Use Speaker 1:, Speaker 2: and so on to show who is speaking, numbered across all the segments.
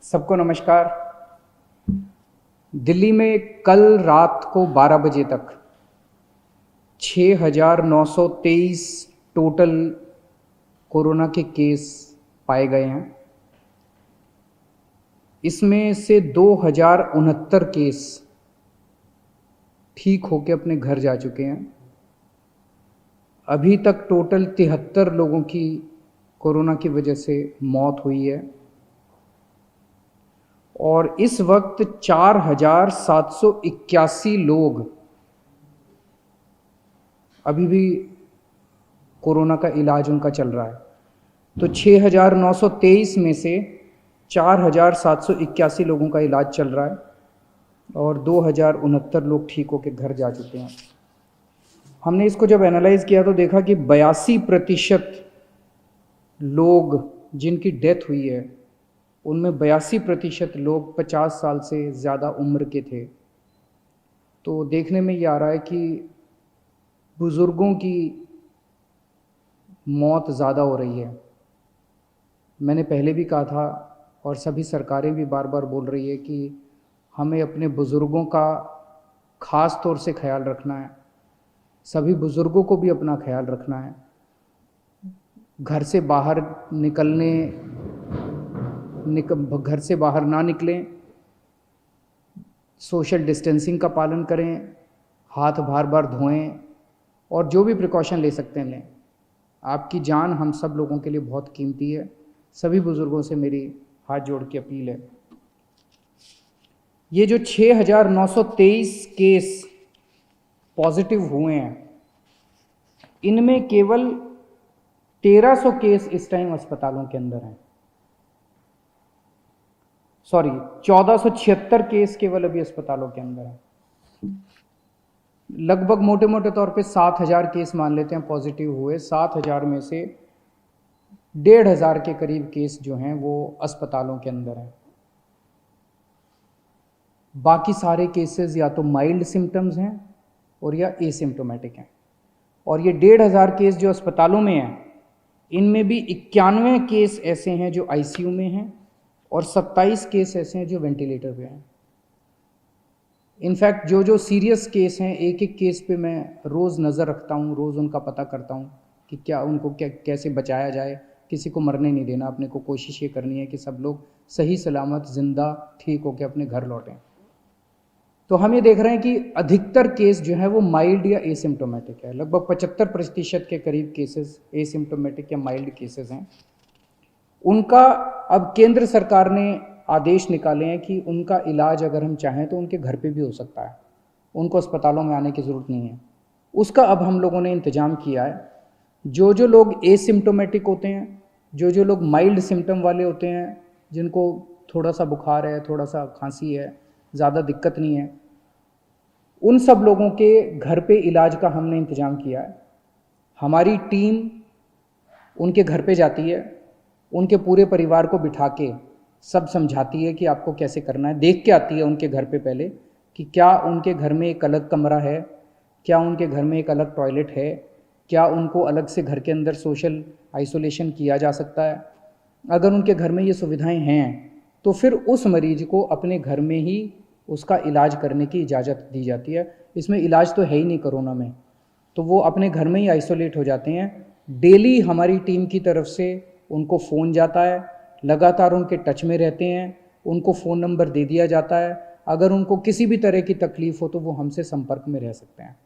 Speaker 1: सबको नमस्कार। दिल्ली में कल रात को 12 बजे तक 6,923 टोटल कोरोना के केस पाए गए हैं। इसमें से 2,069 केस ठीक होकर अपने घर जा चुके हैं। अभी तक टोटल 73 लोगों की कोरोना की वजह से मौत हुई है और इस वक्त 4,781 लोग अभी भी कोरोना का इलाज उनका चल रहा है। तो 6,923 में से 4,781 लोगों का इलाज चल रहा है और 2,069 लोग ठीक होकर घर जा चुके हैं। हमने इसको जब एनालाइज किया तो देखा कि 82% लोग जिनकी डेथ हुई है उनमें 82% लोग 50 साल से ज़्यादा उम्र के थे। तो देखने में ये आ रहा है कि बुज़ुर्गों की मौत ज़्यादा हो रही है। मैंने पहले भी कहा था और सभी सरकारें भी बार बार बोल रही है कि हमें अपने बुज़ुर्गों का ख़ास तौर से ख्याल रखना है। सभी बुज़ुर्गों को भी अपना ख्याल रखना है। घर से बाहर घर से बाहर ना निकलें, सोशल डिस्टेंसिंग का पालन करें, हाथ बार बार धोएं और जो भी प्रिकॉशन ले सकते हैं लें। आपकी जान हम सब लोगों के लिए बहुत कीमती है। सभी बुज़ुर्गों से मेरी हाथ जोड़ के अपील है। ये जो 6,923 केस पॉजिटिव हुए हैं, इनमें केवल 1,300 केस इस टाइम अस्पतालों के अंदर हैं। 1,476 केस केवल अभी अस्पतालों के अंदर हैं। लगभग मोटे मोटे तौर पे 7,000 केस मान लेते हैं पॉजिटिव हुए। 7,000 में से 1,500 के करीब केस जो हैं वो अस्पतालों के अंदर हैं। बाकी सारे केसेस या तो माइल्ड सिम्टम्स हैं और या एसिम्टोमेटिक हैं। और ये 1,500 केस जो अस्पतालों में हैं, इनमें भी 91 केस ऐसे हैं जो आईसीयू में हैं और 27 केस ऐसे हैं जो वेंटिलेटर पे हैं। इनफैक्ट जो सीरियस केस हैं, एक एक केस पे मैं रोज़ नज़र रखता हूँ, रोज़ उनका पता करता हूँ कि क्या उनको कैसे बचाया जाए। किसी को मरने नहीं देना। अपने को कोशिश ये करनी है कि सब लोग सही सलामत ज़िंदा ठीक होकर अपने घर लौटें। तो हम ये देख रहे हैं कि अधिकतर केस जो है वो माइल्ड या एसिम्टोमेटिक है। लगभग 75% के करीब केसेस एसिम्टोमेटिक या माइल्ड केसेस हैं। उनका अब केंद्र सरकार ने आदेश निकाले हैं कि उनका इलाज अगर हम चाहें तो उनके घर पे भी हो सकता है। उनको अस्पतालों में आने की ज़रूरत नहीं है। उसका अब हम लोगों ने इंतज़ाम किया है। जो लोग एसिम्टोमेटिक होते हैं, जो लोग माइल्ड सिम्टम वाले होते हैं, जिनको थोड़ा सा बुखार है, थोड़ा सा खांसी है, ज़्यादा दिक्कत नहीं है, उन सब लोगों के घर पे इलाज का हमने इंतज़ाम किया है। हमारी टीम उनके घर पे जाती है, उनके पूरे परिवार को बिठा के सब समझाती है कि आपको कैसे करना है। देख के आती है उनके घर पे पहले कि क्या उनके घर में एक अलग कमरा है, क्या उनके घर में एक अलग टॉयलेट है, क्या उनको अलग से घर के अंदर सोशल आइसोलेशन किया जा सकता है। अगर उनके घर में ये सुविधाएं हैं तो फिर उस मरीज को अपने घर में ही उसका इलाज करने की इजाज़त दी जाती है। इसमें इलाज तो है ही नहीं कोरोना में, तो वो अपने घर में ही आइसोलेट हो जाते हैं। डेली हमारी टीम की तरफ से उनको फ़ोन जाता है, लगातार उनके टच में रहते हैं, उनको फ़ोन नंबर दे दिया जाता है। अगर उनको किसी भी तरह की तकलीफ़ हो तो वो हमसे संपर्क में रह सकते हैं।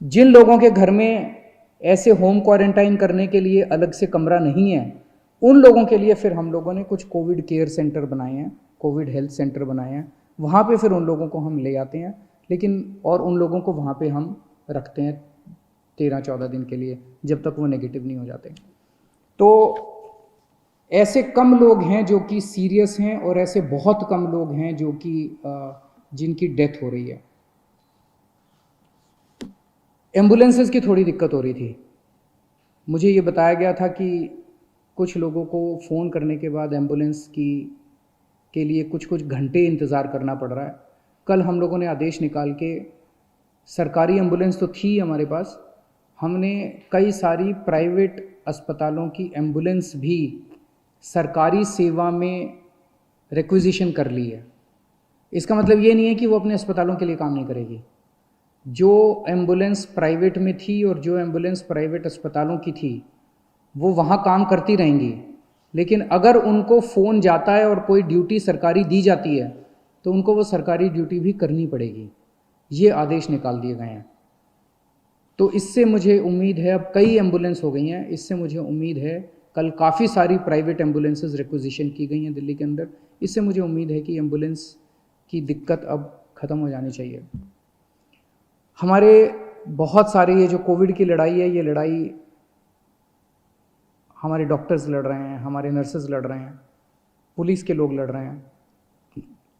Speaker 1: जिन लोगों के घर में ऐसे होम क्वारंटाइन करने के लिए अलग से कमरा नहीं है, उन लोगों के लिए फिर हम लोगों ने कुछ कोविड केयर सेंटर बनाए हैं, कोविड हेल्थ सेंटर बनाए हैं। वहाँ पे फिर उन लोगों को हम ले आते हैं, लेकिन और उन लोगों को वहाँ पे हम रखते हैं 13-14 दिन के लिए, जब तक वो नेगेटिव नहीं हो जाते। तो ऐसे कम लोग हैं जो कि सीरियस हैं और ऐसे बहुत कम लोग हैं जो कि जिनकी डेथ हो रही है। एम्बुलेंसेस की थोड़ी दिक्कत हो रही थी। मुझे ये बताया गया था कि कुछ लोगों को फ़ोन करने के बाद एम्बुलेंस के लिए कुछ घंटे इंतज़ार करना पड़ रहा है। कल हम लोगों ने आदेश निकाल के, सरकारी एम्बुलेंस तो थी हमारे पास, हमने कई सारी प्राइवेट अस्पतालों की एम्बुलेंस भी सरकारी सेवा में रिक्विजिशन कर ली है। इसका मतलब ये नहीं है कि वो अपने अस्पतालों के लिए काम नहीं करेगी। जो एम्बुलेंस प्राइवेट में थी और जो एम्बुलेंस प्राइवेट अस्पतालों की थी वो वहाँ काम करती रहेंगी, लेकिन अगर उनको फ़ोन जाता है और कोई ड्यूटी सरकारी दी जाती है तो उनको वो सरकारी ड्यूटी भी करनी पड़ेगी। ये आदेश निकाल दिए गए हैं। तो इससे मुझे उम्मीद है, अब कई एम्बुलेंस हो गई हैं, इससे मुझे उम्मीद है, कल काफ़ी सारी प्राइवेट एम्बुलेंसेस रिक्विजिशन की गई हैं दिल्ली के अंदर, इससे मुझे उम्मीद है कि एम्बुलेंस की दिक्कत अब ख़त्म हो जानी चाहिए। हमारे बहुत सारे ये जो कोविड की लड़ाई है, ये लड़ाई हमारे डॉक्टर्स लड़ रहे हैं, हमारे नर्सेज लड़ रहे हैं, पुलिस के लोग लड़ रहे हैं,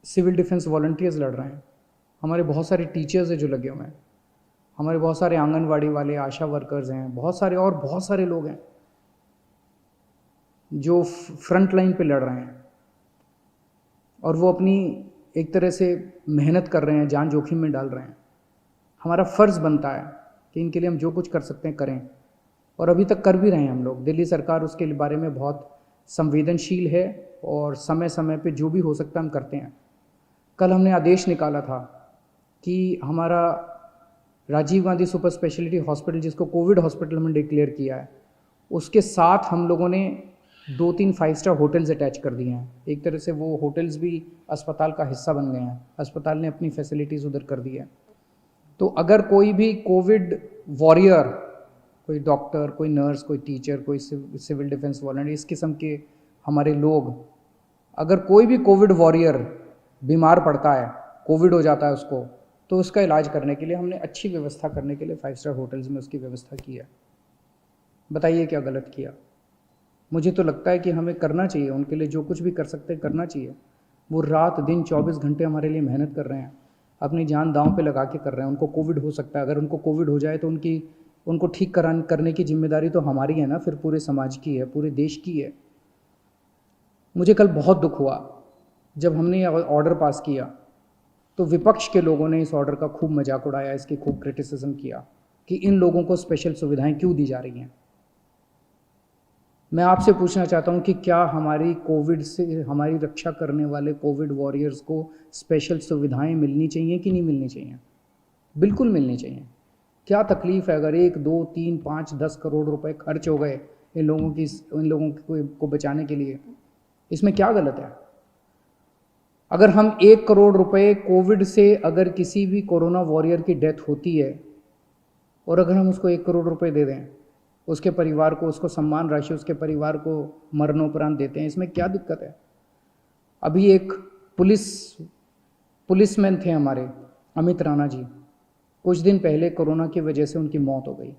Speaker 1: सिविल डिफेंस वॉलंटियर्स लड़ रहे हैं, हमारे बहुत सारे टीचर्स हैं जो लगे हुए हैं, हमारे बहुत सारे आंगनवाड़ी वाले, आशा वर्कर्स हैं, बहुत सारे और बहुत सारे लोग हैं जो फ्रंट लाइन पे लड़ रहे हैं और वो अपनी एक तरह से मेहनत कर रहे हैं, जान जोखिम में डाल रहे हैं। हमारा फ़र्ज़ बनता है कि इनके लिए हम जो कुछ कर सकते हैं करें, और अभी तक कर भी रहे हैं हम लोग। दिल्ली सरकार उसके बारे में बहुत संवेदनशील है और समय समय पे जो भी हो सकता है हम करते हैं। कल हमने आदेश निकाला था कि हमारा Rajiv Gandhi super speciality hospital, जिसको कोविड हॉस्पिटल हमने डिक्लेयर किया है, उसके साथ हम लोगों ने 2-3 5 स्टार होटल्स अटैच कर दिए हैं। एक तरह से वो होटल्स भी अस्पताल का हिस्सा बन गए हैं, अस्पताल ने अपनी फैसिलिटीज़ उधर कर दी है। तो अगर कोई भी कोविड वॉरियर, कोई डॉक्टर, कोई नर्स, कोई टीचर, कोई सिविल डिफेंस वॉलंटियर, इस किस्म के हमारे लोग, अगर कोई भी कोविड वॉरियर बीमार पड़ता है, कोविड हो जाता है उसको, तो उसका इलाज करने के लिए हमने अच्छी व्यवस्था करने के लिए 5 स्टार होटल्स में उसकी व्यवस्था की है। बताइए क्या गलत किया? मुझे तो लगता है कि हमें करना चाहिए, उनके लिए जो कुछ भी कर सकते हैं करना चाहिए। वो रात दिन 24 घंटे हमारे लिए मेहनत कर रहे हैं, अपनी जान दांव पे लगा के कर रहे हैं। उनको कोविड हो सकता है, अगर उनको कोविड हो जाए तो उनको ठीक करने की जिम्मेदारी तो हमारी है ना, फिर पूरे समाज की है, पूरे देश की है। मुझे कल बहुत दुख हुआ जब हमने ये ऑर्डर पास किया तो विपक्ष के लोगों ने इस ऑर्डर का खूब मजाक उड़ाया, इसकी खूब क्रिटिसिज्म किया कि इन लोगों को स्पेशल सुविधाएं क्यों दी जा रही हैं। मैं आपसे पूछना चाहता हूं कि क्या हमारी कोविड से हमारी रक्षा करने वाले कोविड वॉरियर्स को स्पेशल सुविधाएं मिलनी चाहिए कि नहीं मिलनी चाहिए? बिल्कुल मिलनी चाहिए। क्या तकलीफ़ है अगर 1, 2, 3, 5, 10 करोड़ रुपए खर्च हो गए इन लोगों को बचाने के लिए? इसमें क्या गलत है? अगर हम 1 करोड़ रुपए कोविड से, अगर किसी भी कोरोना वॉरियर की डेथ होती है और अगर हम उसको 1 करोड़ रुपए दे दें उसके परिवार को, उसको सम्मान राशि उसके परिवार को मरणोपरांत देते हैं, इसमें क्या दिक्कत है? अभी एक पुलिसमैन थे हमारे, अमित राणा जी, कुछ दिन पहले कोरोना की वजह से उनकी मौत हो गई।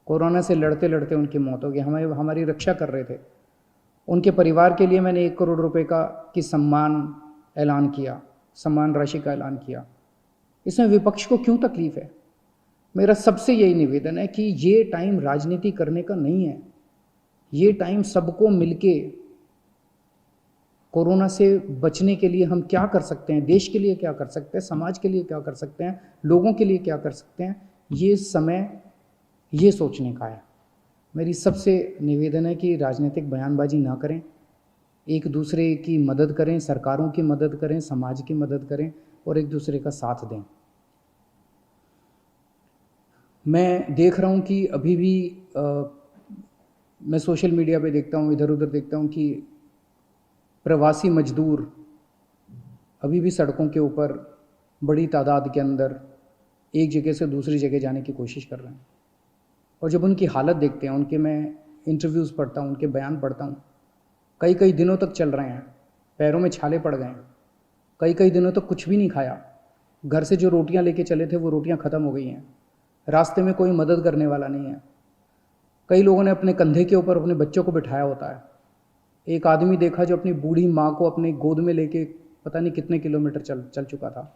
Speaker 1: कोरोना से लड़ते लड़ते उनकी मौत हो गई। हमारी रक्षा कर रहे थे। उनके परिवार के लिए मैंने 1 करोड़ रुपए की सम्मान राशि का ऐलान किया। इसमें विपक्ष को क्यों तकलीफ है? मेरा सबसे यही निवेदन है कि ये टाइम राजनीति करने का नहीं है। ये टाइम सबको मिलके कोरोना से बचने के लिए हम क्या कर सकते हैं, देश के लिए क्या कर सकते हैं, समाज के लिए क्या कर सकते हैं, लोगों के लिए क्या कर सकते हैं, ये समय ये सोचने का है। मेरी सबसे निवेदन है कि राजनीतिक बयानबाजी ना करें, एक दूसरे की मदद करें, सरकारों की मदद करें, समाज की मदद करें और एक दूसरे का साथ दें। मैं देख रहा हूँ कि अभी भी मैं सोशल मीडिया पे देखता हूँ, इधर उधर देखता हूँ कि प्रवासी मजदूर अभी भी सड़कों के ऊपर बड़ी तादाद के अंदर एक जगह से दूसरी जगह जाने की कोशिश कर रहे हैं। और जब उनकी हालत देखते हैं, उनके मैं इंटरव्यूज़ पढ़ता हूँ, उनके बयान पढ़ता हूँ, कई कई दिनों तक चल रहे हैं, पैरों में छाले पड़ गए हैं, कई कई दिनों तक कुछ भी नहीं खाया, घर से जो रोटियां लेके चले थे वो रोटियां ख़त्म हो गई हैं, रास्ते में कोई मदद करने वाला नहीं है। कई लोगों ने अपने कंधे के ऊपर अपने बच्चों को बिठाया होता है। एक आदमी देखा जो अपनी बूढ़ी माँ को अपने गोद में लेके पता नहीं कितने किलोमीटर चल चुका था।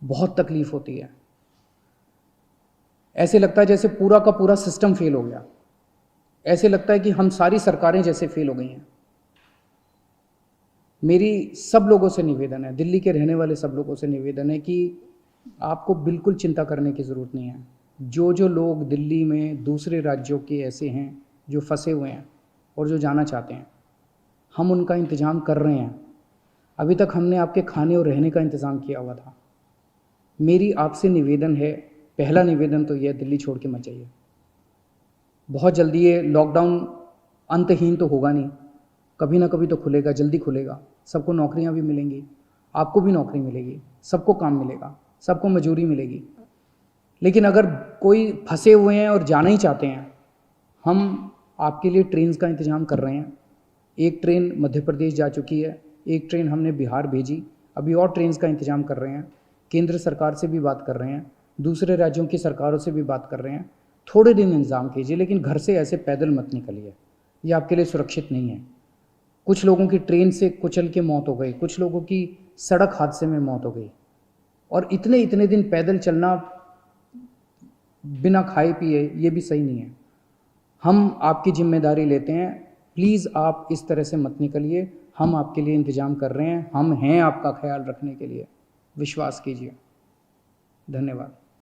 Speaker 1: बहुत तकलीफ होती है। ऐसे लगता है जैसे पूरा का पूरा सिस्टम फेल हो गया, ऐसे लगता है कि हम सारी सरकारें जैसे फेल हो गई हैं। मेरी सब लोगों से निवेदन है, दिल्ली के रहने वाले सब लोगों से निवेदन है कि आपको बिल्कुल चिंता करने की ज़रूरत नहीं है। जो लोग दिल्ली में दूसरे राज्यों के ऐसे हैं जो फंसे हुए हैं और जो जाना चाहते हैं, हम उनका इंतज़ाम कर रहे हैं। अभी तक हमने आपके खाने और रहने का इंतज़ाम किया हुआ था। मेरी आपसे निवेदन है, पहला निवेदन तो यह, दिल्ली छोड़ के मत जाइए। बहुत जल्दी ये लॉकडाउन अंतहीन तो होगा नहीं, कभी ना कभी तो खुलेगा, जल्दी खुलेगा, सबको नौकरियां भी मिलेंगी, आपको भी नौकरी मिलेगी, सबको काम मिलेगा, सबको मजूरी मिलेगी। लेकिन अगर कोई फंसे हुए हैं और जाना ही चाहते हैं, हम आपके लिए ट्रेन का इंतज़ाम कर रहे हैं। एक ट्रेन मध्य प्रदेश जा चुकी है, एक ट्रेन हमने बिहार भेजी, अभी और ट्रेन का इंतज़ाम कर रहे हैं। केंद्र सरकार से भी बात कर रहे हैं, दूसरे राज्यों की सरकारों से भी बात कर रहे हैं। थोड़े दिन इंतज़ाम कीजिए, लेकिन घर से ऐसे पैदल मत निकलिए, ये आपके लिए सुरक्षित नहीं है। कुछ लोगों की ट्रेन से कुचल के मौत हो गई, कुछ लोगों की सड़क हादसे में मौत हो गई, और इतने इतने दिन पैदल चलना बिना खाए पिए, ये भी सही नहीं है। हम आपकी जिम्मेदारी लेते हैं, प्लीज़ आप इस तरह से मत निकलिए। हम आपके लिए इंतज़ाम कर रहे हैं, हम हैं आपका ख्याल रखने के लिए, विश्वास कीजिए। धन्यवाद।